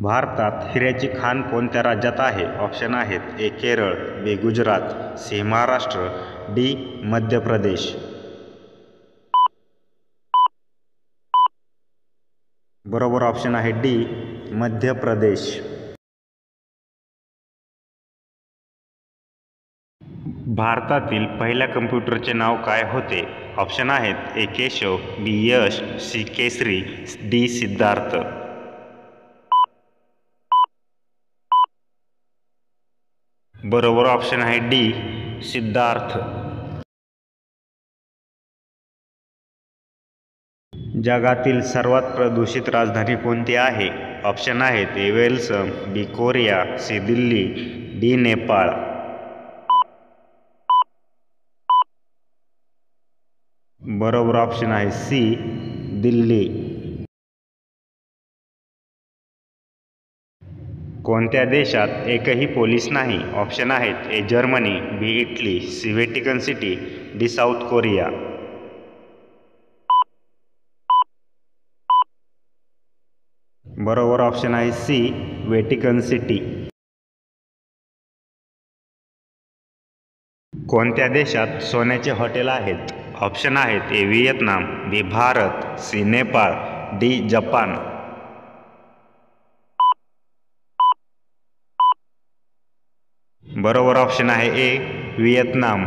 भारतात हिऱ्याची खाण कोणत्या राज्यात आहे? ऑप्शन आहेत: ए केरळ, बी गुजरात, सी महाराष्ट्र, डी मध्य प्रदेश. बरोबर ऑप्शन आहे डी मध्य प्रदेश. भारतातील पहिल्या कम्प्युटरचे नाव काय होते? ऑप्शन आहेत: ए केशव, बी यश, सी केसरी, डी सिद्धार्थ. बरोबर ऑप्शन आहे डी सिद्धार्थ. जगातील सर्वात प्रदूषित राजधानी कोणती आहे? ऑप्शन आहेत: ए वेल्सम, B Korea, C Delhi, D Nepal. बरोबर ऑप्शन आहे सी दिल्ली. कोणत्या देशात एकही पोलीस नाही? ऑप्शन आहेत: A Germany, B Italy, C Vatican city, D south Korea. बरोबर ऑप्शन आहे सी व्हॅटिकन सिटी. कोणत्या देशात सोन्याचे हॉटेल आहेत? ऑप्शन आहेत: A Vietnam, B Bharat, C Nepal, D Japan. बरोबर ऑप्शन आहे ए व्हिएतनाम.